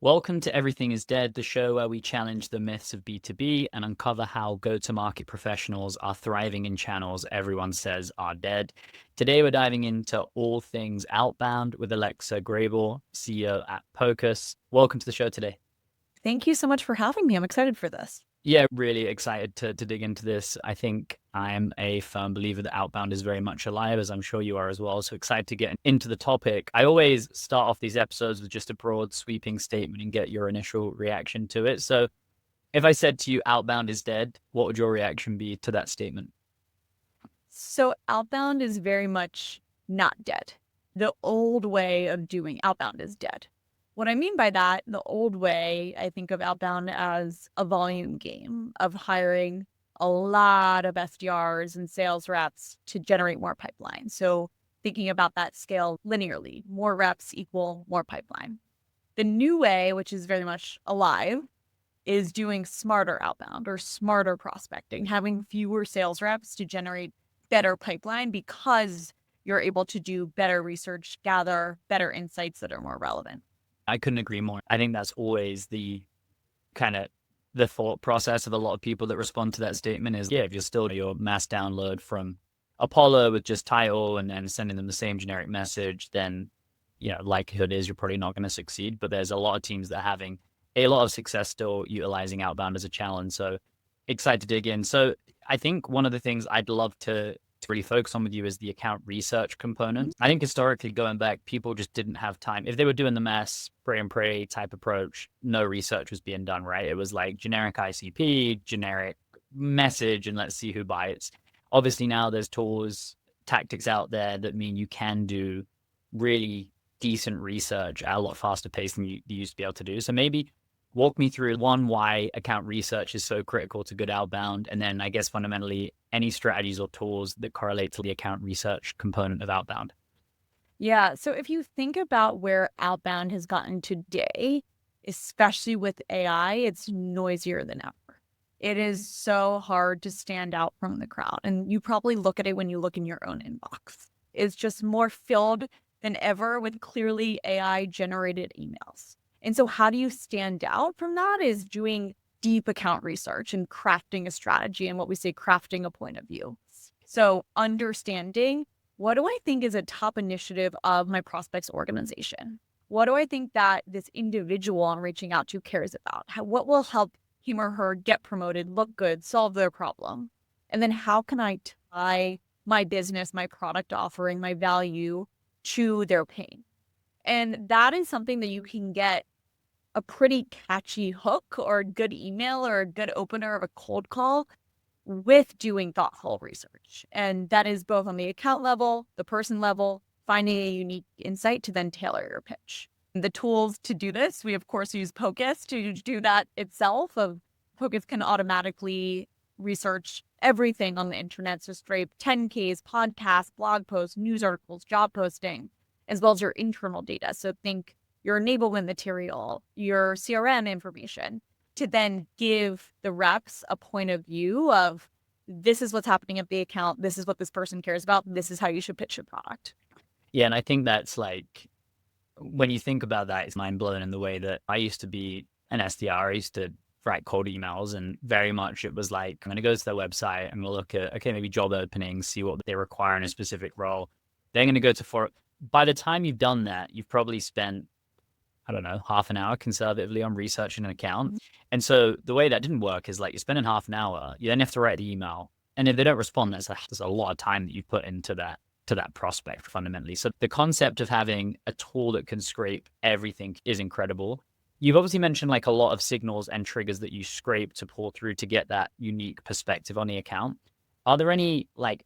Welcome to Everything is Dead, the show where we challenge the myths of B2B and uncover how go-to-market professionals are thriving in channels everyone says are dead. Today, we're diving into all things outbound with Alexa Grabell, CEO at Pocus. Welcome to the show today. Thank you so much for having me. I'm excited for this. Yeah, really excited to dig into this. I think I'm a firm believer that outbound is very much alive, as I'm sure you are as well. So excited to get into the topic. I always start off these episodes with just a broad sweeping statement and get your initial reaction to it. So if I said to you, outbound is dead, what would your reaction be to that statement? So outbound is very much not dead. The old way of doing outbound is dead. What I mean by that, the old way, I think of outbound as a volume game of hiring a lot of SDRs and sales reps to generate more pipeline. So thinking about that scale linearly, more reps equal more pipeline. The new way, which is very much alive, is doing smarter outbound or smarter prospecting, having fewer sales reps to generate better pipeline because you're able to do better research, gather better insights that are more relevant. I couldn't agree more. I think that's always the kind of the thought process of a lot of people that respond to that statement is, yeah, if you're still your mass download from Apollo with just title and then sending them the same generic message, then, likelihood is you're probably not going to succeed. But there's a lot of teams that are having a lot of success still utilizing outbound as a challenge. So excited to dig in. So I think one of the things I'd love to really focus on with you is the account research component. I think historically going back, people just didn't have time. If they were doing the mass spray and pray type approach, no research was being done, right? It was like generic ICP, generic message, and let's see who bites. Obviously now there's tools, tactics out there that mean you can do really decent research at a lot faster pace than you used to be able to do. So maybe walk me through one, why account research is so critical to good outbound. And then I guess fundamentally any strategies or tools that correlate to the account research component of outbound. Yeah. So if you think about where outbound has gotten today, especially with AI, it's noisier than ever. It is so hard to stand out from the crowd. And you probably look at it when you look in your own inbox. It's just more filled than ever with clearly AI generated emails. And so how do you stand out from that is doing deep account research and crafting a strategy and what we say crafting a point of view. So understanding, what do I think is a top initiative of my prospect's organization? What do I think that this individual I'm reaching out to cares about? What will help him or her get promoted, look good, solve their problem? And then how can I tie my business, my product offering, my value to their pain? And that is something that you can get a pretty catchy hook or a good email or a good opener of a cold call with doing thoughtful research. And that is both on the account level, the person level, finding a unique insight to then tailor your pitch. The tools to do this, we of course use Pocus to do that itself. Pocus can automatically research everything on the internet. So scrape 10Ks, podcasts, blog posts, news articles, job posting, as well as your internal data. So think your enablement material, your CRM information, to then give the reps a point of view of this is what's happening at the account. This is what this person cares about. This is how you should pitch your product. Yeah. And I think that's like, when you think about that, it's mind blowing in the way that I used to be an SDR. I used to write cold emails and very much it was like, I'm going to go to their website. I'm going to look at, okay, maybe job openings, see what they require in a specific role. They're going to go to by the time you've done that, you've probably spent, I don't know, half an hour conservatively on researching an account. And so the way that didn't work is like you're spending half an hour, you then have to write the email. And if they don't respond, there's a lot of time that you've put into that prospect fundamentally. So the concept of having a tool that can scrape everything is incredible. You've obviously mentioned like a lot of signals and triggers that you scrape to pull through to get that unique perspective on the account. Are there any like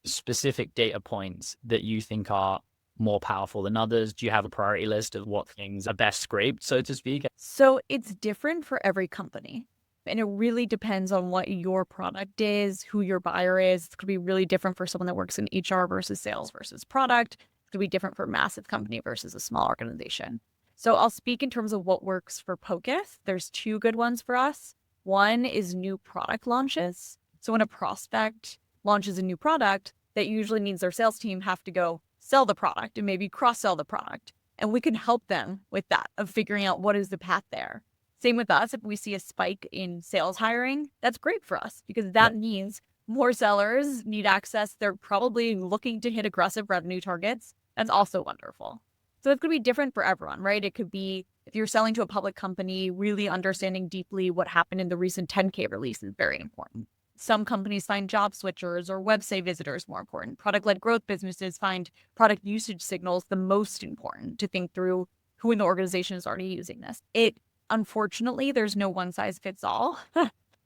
specific data points that you think are more powerful than others? Do you have a priority list of what things are best scraped, so to speak? So it's different for every company. And it really depends on what your product is, who your buyer is. It could be really different for someone that works in HR versus sales versus product. It could be different for a massive company versus a small organization. So I'll speak in terms of what works for Pocus. There's two good ones for us. One is new product launches. So when a prospect launches a new product, that usually means their sales team have to go sell the product and maybe cross-sell the product. And we can help them with that, of figuring out what is the path there. Same with us. If we see a spike in sales hiring, that's great for us because that means more sellers need access. They're probably looking to hit aggressive revenue targets. That's also wonderful. So it's going to be different for everyone, right? It could be if you're selling to a public company, really understanding deeply what happened in the recent 10K release is very important. Some companies find job switchers or website visitors more important. Product-led growth businesses find product usage signals the most important to think through who in the organization is already using this. Unfortunately, there's no one size fits all,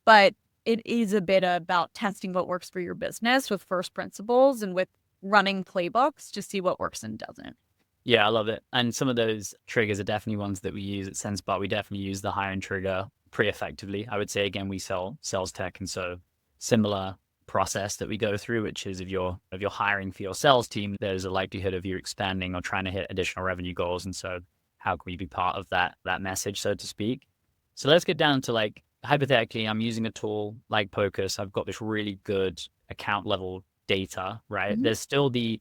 but it is a bit about testing what works for your business with first principles and with running playbooks to see what works and doesn't. Yeah, I love it. And some of those triggers are definitely ones that we use at SenseBot. We definitely use the hiring trigger pretty effectively. I would say, again, we sell sales tech. And so similar process that we go through, which is if you're hiring for your sales team, there's a likelihood of you expanding or trying to hit additional revenue goals. And so how can we be part of that message, so to speak? So let's get down to like, hypothetically, I'm using a tool like Pocus. I've got this really good account level data, right? Mm-hmm. There's still the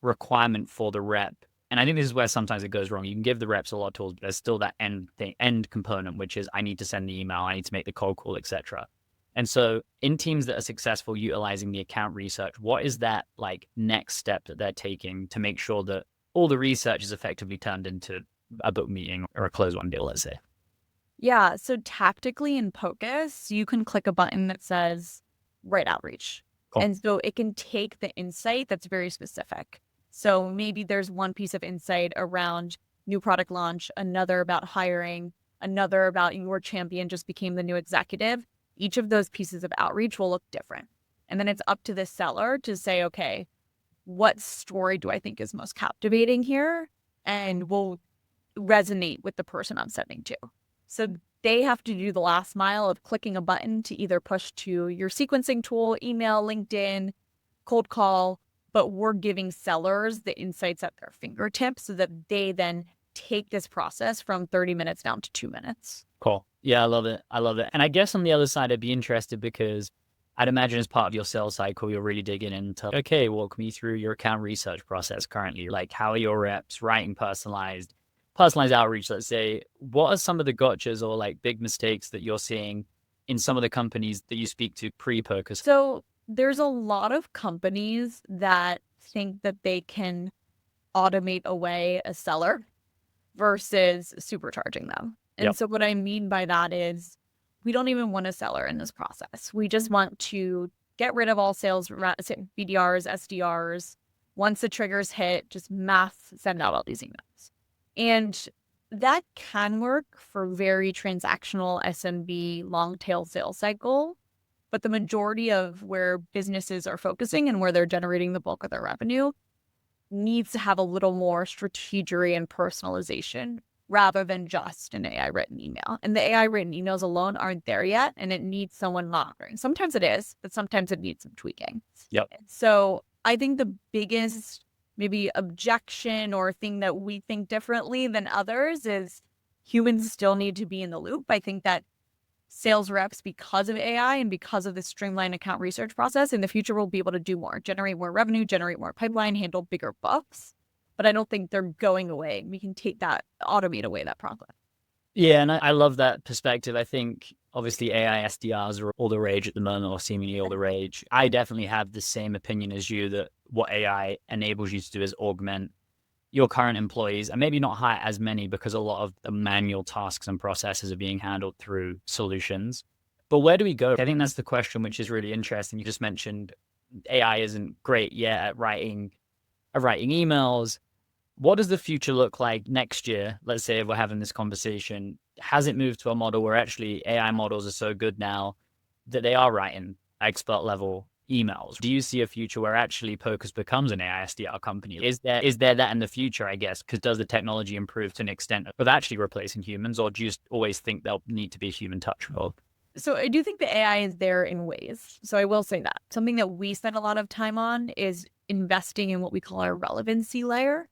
requirement for the rep. And I think this is where sometimes it goes wrong. You can give the reps a lot of tools, but there's still that end component, which is I need to send the email, I need to make the cold call, etc. And so in teams that are successful utilizing the account research, what is that like next step that they're taking to make sure that all the research is effectively turned into a book meeting or a close one deal, let's say? Yeah. So tactically in Pocus, you can click a button that says write outreach. Cool. And so it can take the insight that's very specific. So maybe there's one piece of insight around new product launch, another about hiring, another about your champion just became the new executive. Each of those pieces of outreach will look different. And then it's up to the seller to say, okay, what story do I think is most captivating here and will resonate with the person I'm sending to? So they have to do the last mile of clicking a button to either push to your sequencing tool, email, LinkedIn, cold call, but we're giving sellers the insights at their fingertips so that they then take this process from 30 minutes down to 2 minutes. Cool. Yeah, I love it. I love it. And I guess on the other side, I'd be interested because I'd imagine as part of your sales cycle, you're really digging into, okay, walk me through your account research process currently. Like, how are your reps writing personalized outreach, let's say? What are some of the gotchas or like big mistakes that you're seeing in some of the companies that you speak to pre-Pocus? So there's a lot of companies that think that they can automate away a seller versus supercharging them. And Yep. so what I mean by that is we don't even want a seller in this process. We just want to get rid of all sales BDRs, SDRs. Once the triggers hit, just mass send out all these emails. And that can work for very transactional SMB long tail sales cycle. But the majority of where businesses are focusing and where they're generating the bulk of their revenue needs to have a little more strategery and personalization rather than just an AI written email. And the AI written emails alone aren't there yet, and it needs someone monitoring. Sometimes it is, but sometimes it needs some tweaking. Yep. So I think the biggest maybe objection or thing that we think differently than others is humans still need to be in the loop. I think that sales reps, because of AI and because of the streamlined account research process, in the future will be able to do more, generate more revenue, generate more pipeline, handle bigger books. But I don't think they're going away. We can automate away that process. Yeah, and I love that perspective. I think obviously AI SDRs are all the rage at the moment, or seemingly all the rage. I definitely have the same opinion as you that what AI enables you to do is augment your current employees and maybe not hire as many because a lot of the manual tasks and processes are being handled through solutions. But where do we go? I think that's the question, which is really interesting. You just mentioned AI isn't great yet at writing emails. What does the future look like next year? Let's say if we're having this conversation, has it moved to a model where actually AI models are so good now that they are writing expert level emails? Do you see a future where actually Pocus becomes an AI SDR company? Is there that in the future, I guess? Because does the technology improve to an extent of actually replacing humans, or do you just always think there'll need to be a human touch involved? So I do think the AI is there in ways. So I will say that. Something that we spend a lot of time on is investing in what we call our relevancy layer,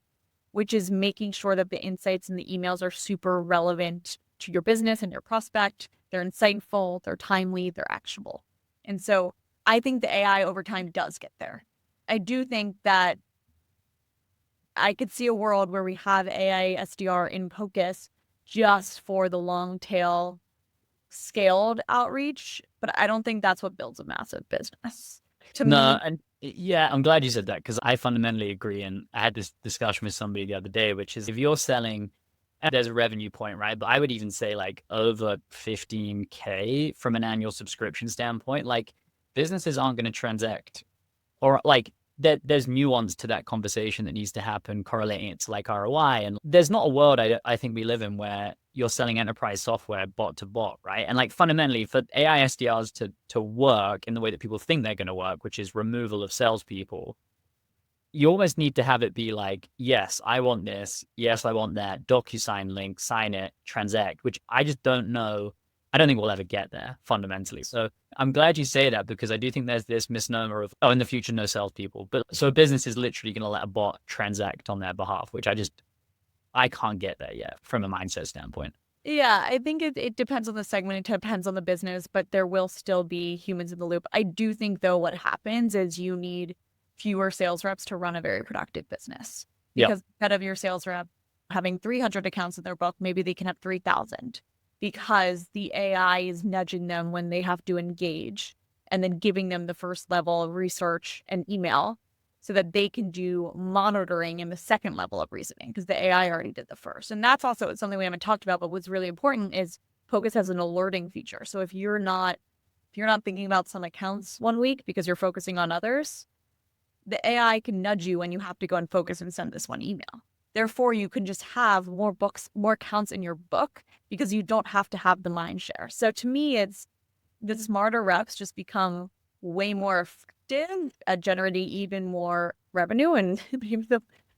which is making sure that the insights and the emails are super relevant to your business and your prospect. They're insightful, they're timely, they're actionable. And so I think the AI over time does get there. I do think that I could see a world where we have AI SDR in Pocus just for the long tail scaled outreach, but I don't think that's what builds a massive business. To No, me, and yeah, I'm glad you said that because I fundamentally agree. And I had this discussion with somebody the other day, which is if you're selling, and there's a revenue point, right? But I would even say like over 15K from an annual subscription standpoint, like businesses aren't going to transact or like there's nuance to that conversation that needs to happen correlating it to like ROI. And there's not a world I think we live in where you're selling enterprise software bot to bot, right? And like fundamentally for AI SDRs to work in the way that people think they're going to work, which is removal of salespeople, you almost need to have it be like, yes, I want this. Yes, I want that. DocuSign link, sign it, transact, which I just don't know. I don't think we'll ever get there fundamentally. So I'm glad you say that because I do think there's this misnomer of, oh, in the future, no salespeople. But so a business is literally going to let a bot transact on their behalf, which I can't get there yet from a mindset standpoint. yeah, I think it depends on the segment, it depends on the business, but there will still be humans in the loop. I do think, though, what happens is you need fewer sales reps to run a very productive business Yeah. because instead of your sales rep having 300 accounts in their book, maybe they can have 3,000 because the AI is nudging them when they have to engage and then giving them the first level of research and email so that they can do monitoring in the second level of reasoning because the AI already did the first. And that's also something we haven't talked about, but what's really important is Pocus has an alerting feature. So if you're not thinking about some accounts one week because you're focusing on others, the AI can nudge you when you have to go and focus and send this one email. Therefore, you can just have more accounts in your book because you don't have to have the mind share. So to me, it's the smarter reps just become way more effective at generating even more revenue, and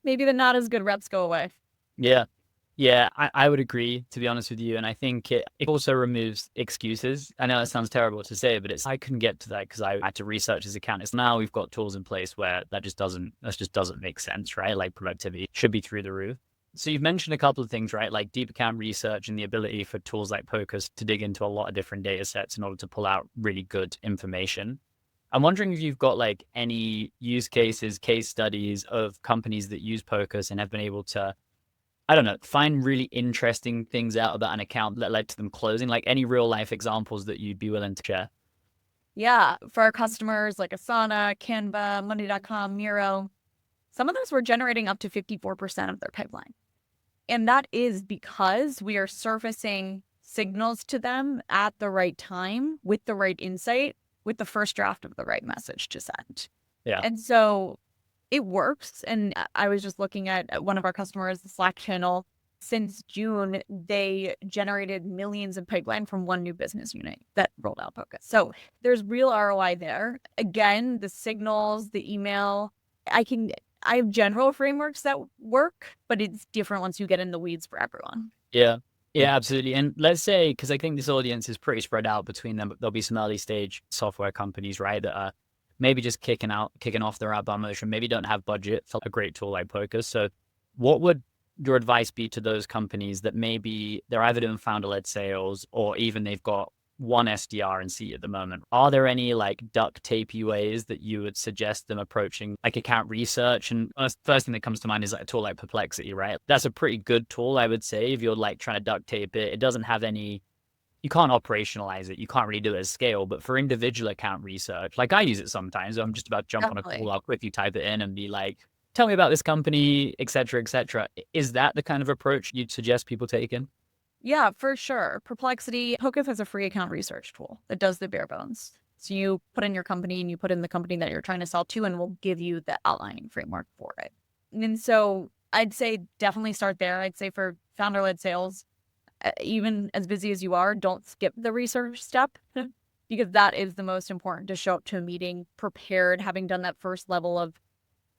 maybe the not as good reps go away. Yeah. Yeah, I would agree, to be honest with you. And I think it also removes excuses. I know that sounds terrible to say, but I couldn't get to that because I had to research his account. It's now we've got tools in place where that just doesn't make sense, right? Like productivity should be through the roof. So you've mentioned a couple of things, right? Like deep account research and the ability for tools like Pocus to dig into a lot of different data sets in order to pull out really good information. I'm wondering if you've got like any use cases, case studies of companies that use Pocus and have been able to, I don't know, find really interesting things out about an account that led to them closing, like any real life examples that you'd be willing to share. Yeah, for our customers like Asana, Canva, Monday.com, Miro, some of those were generating up to 54% of their pipeline. And that is because we are surfacing signals to them at the right time with the right insight, with the first draft of the right message to send. Yeah. And so it works. And I was just looking at one of our customers, the Slack channel. Since June, they generated millions in pipeline from one new business unit that rolled out Pocus. So there's real ROI there. Again, the signals, the email, I have general frameworks that work, but it's different once you get in the weeds for everyone. Yeah. Yeah, absolutely. And let's say, because I think this audience is pretty spread out between them, but there'll be some early stage software companies, right, that are maybe just kicking off their outbound motion, maybe don't have budget for a great tool like Pocus. So what would your advice be to those companies that maybe they're either doing founder-led sales or even they've got one SDR in seat at the moment? Are there any like duct tapey ways that you would suggest them approaching like account research? And first thing that comes to mind is like a tool like Perplexity, right? That's a pretty good tool, I would say, if you're like trying to duct tape it. It doesn't have any, you can't operationalize it. You can't really do it at scale. But for individual account research, like I use it sometimes. I'm just about to jump on a Definitely. call. I'll quickly type it in and be like, tell me about this company, et cetera, et cetera. Is that the kind of approach you'd suggest people take in? Yeah, for sure. Perplexity, Pocus has a free account research tool that does the bare bones. So you put in your company and you put in the company that you're trying to sell to, and we'll give you the outlining framework for it. And so I'd say definitely start there. I'd say for founder-led sales, even as busy as you are, don't skip the research step because that is the most important, to show up to a meeting prepared, having done that first level of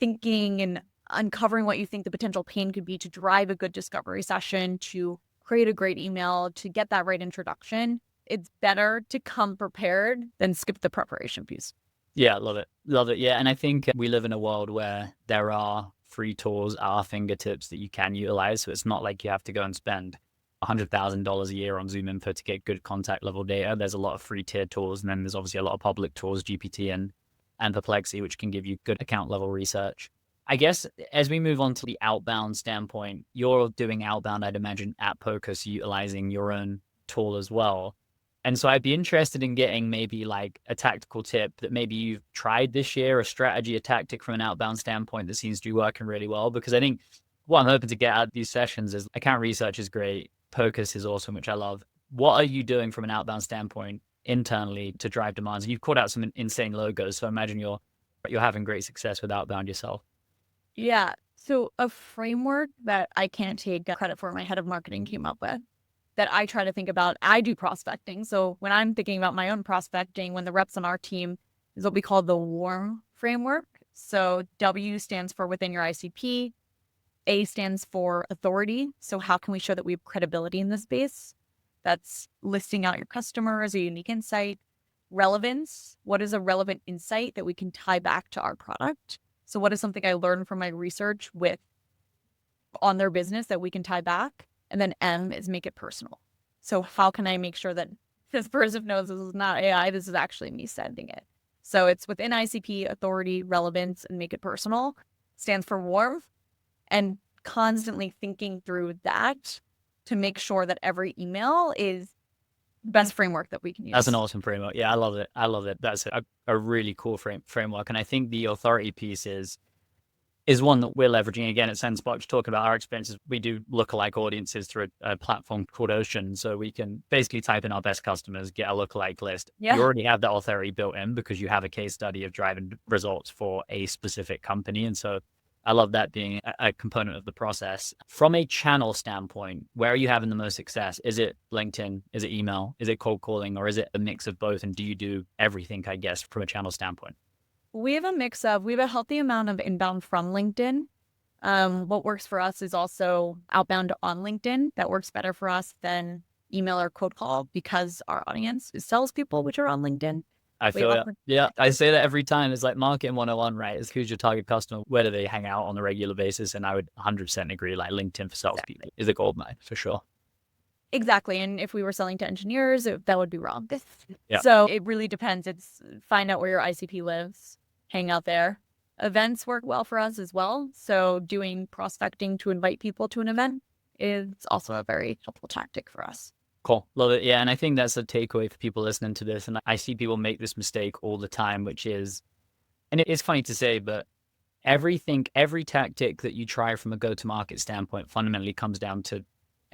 thinking and uncovering what you think the potential pain could be to drive a good discovery session, to create a great email, to get that right introduction. It's better to come prepared than skip the preparation piece. Yeah, love it. Love it. Yeah. And I think we live in a world where there are free tools at our fingertips that you can utilize. So it's not like you have to go and spend $100,000 a year on Zoom Info to get good contact level data. There's a lot of free tier tools. And then there's obviously a lot of public tools, GPT and Perplexity, which can give you good account level research. I guess as we move on to the outbound standpoint, you're doing outbound, I'd imagine, at Pocus, utilizing your own tool as well. And so I'd be interested in getting maybe like a tactical tip that maybe you've tried this year, a strategy, a tactic from an outbound standpoint that seems to be working really well. Because I think what I'm hoping to get out of these sessions is account research is great. Pocus is awesome, which I love. What are you doing from an outbound standpoint internally to drive demands? And you've called out some insane logos. So I imagine you're having great success with outbound yourself. Yeah. So a framework that I can't take credit for, my head of marketing came up with, that I try to think about. I do prospecting. So when I'm thinking about my own prospecting, when the reps on our team, is what we call the WARM framework. So W stands for within your ICP. A stands for authority. So how can we show that we have credibility in this space? That's listing out your customer as a unique insight. Relevance. What is a relevant insight that we can tie back to our product? So what is something I learned from my research with on their business that we can tie back? And then M is make it personal. So how can I make sure that this person knows this is not AI, this is actually me sending it? So it's within ICP, authority, relevance, and make it personal. Stands for warmth, and constantly thinking through that to make sure that every email is the best framework that we can use. That's an awesome framework. Yeah, I love it. I love it. That's a really cool framework. And I think the authority piece is one that we're leveraging. Again, at Sensbox, talking about our experiences, we do lookalike audiences through a platform called Ocean. So we can basically type in our best customers, get a lookalike list. Yeah. You already have that authority built in because you have a case study of driving results for a specific company. And so I love that being a component of the process. From a channel standpoint, where are you having the most success? Is it LinkedIn? Is it email? Is it cold calling? Or is it a mix of both? And do you do everything, I guess, from a channel standpoint? We have a mix of, we have a healthy amount of inbound from LinkedIn. What works for us is also outbound on LinkedIn. That works better for us than email or cold call because our audience is salespeople, which are on LinkedIn. I feel it. Yeah, I say that every time. It's like marketing 101, right? It's who's your target customer? Where do they hang out on a regular basis? And I would 100% agree, like LinkedIn for salespeople is a gold mine for sure. Exactly. And if we were selling to engineers, that would be wrong. Yeah. So it really depends. It's find out where your ICP lives, hang out there. Events work well for us as well. So doing prospecting to invite people to an event is also a very helpful tactic for us. Cool. Love it. Yeah. And I think that's a takeaway for people listening to this. And I see people make this mistake all the time, which is, and it is funny to say, but every tactic that you try from a go-to-market standpoint fundamentally comes down to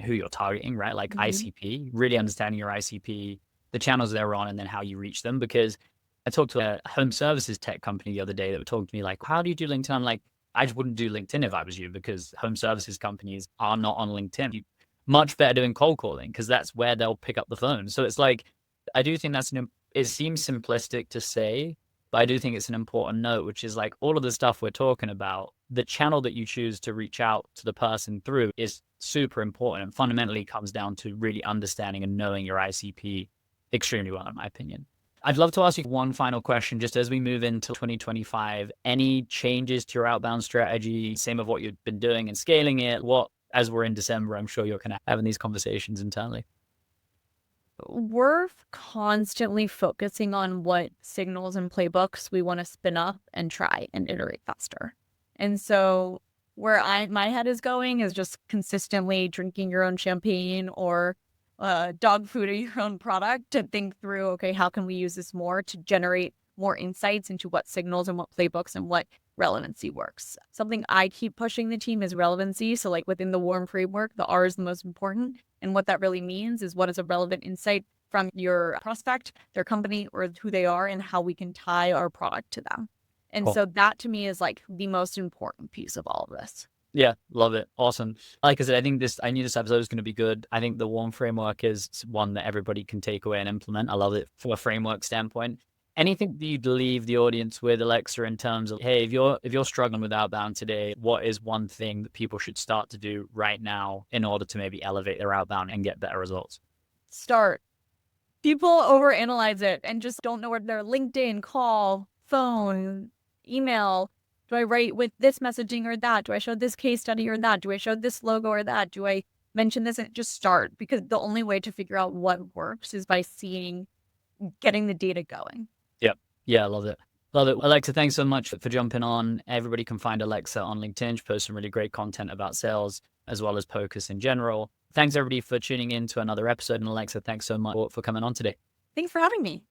who you're targeting, right? Like ICP, really understanding your ICP, the channels they're on, and then how you reach them. Because I talked to a home services tech company the other day that were talking to me like, how do you do LinkedIn? I'm like, I just wouldn't do LinkedIn if I was you because home services companies are not on LinkedIn. Much better doing cold calling because that's where they'll pick up the phone. So it's like, I do think it seems simplistic to say, but I do think it's an important note, which is like all of the stuff we're talking about, the channel that you choose to reach out to the person through is super important and fundamentally comes down to really understanding and knowing your ICP extremely well, in my opinion. I'd love to ask you one final question, just as we move into 2025, any changes to your outbound strategy, same of what you've been doing and scaling it? As we're in December, I'm sure you're kind of having these conversations internally. We're constantly focusing on what signals and playbooks we want to spin up and try and iterate faster. And so where my head is going is just consistently drinking your own champagne or dog food or your own product to think through, okay, how can we use this more to generate more insights into what signals and what playbooks and what relevancy works. Something I keep pushing the team is relevancy. So like within the warm framework, the R is the most important. And what that really means is what is a relevant insight from your prospect, their company, or who they are, and how we can tie our product to them. And Cool. So that to me is like the most important piece of all of this. Yeah, love it. Awesome. Like I said, I knew this episode was going to be good. I think the warm framework is one that everybody can take away and implement. I love it from a framework standpoint. Anything that you'd leave the audience with, Alexa, in terms of, hey, if you're struggling with outbound today, what is one thing that people should start to do right now in order to maybe elevate their outbound and get better results? Start. People overanalyze it and just don't know where their LinkedIn, call, phone, email. Do I write with this messaging or that? Do I show this case study or that? Do I show this logo or that? Do I mention this? And just start, because the only way to figure out what works is by getting the data going. Yep. Yeah, I love it. Love it. Alexa, thanks so much for jumping on. Everybody can find Alexa on LinkedIn. She posts some really great content about sales as well as Pocus in general. Thanks everybody for tuning in to another episode. And Alexa, thanks so much for coming on today. Thanks for having me.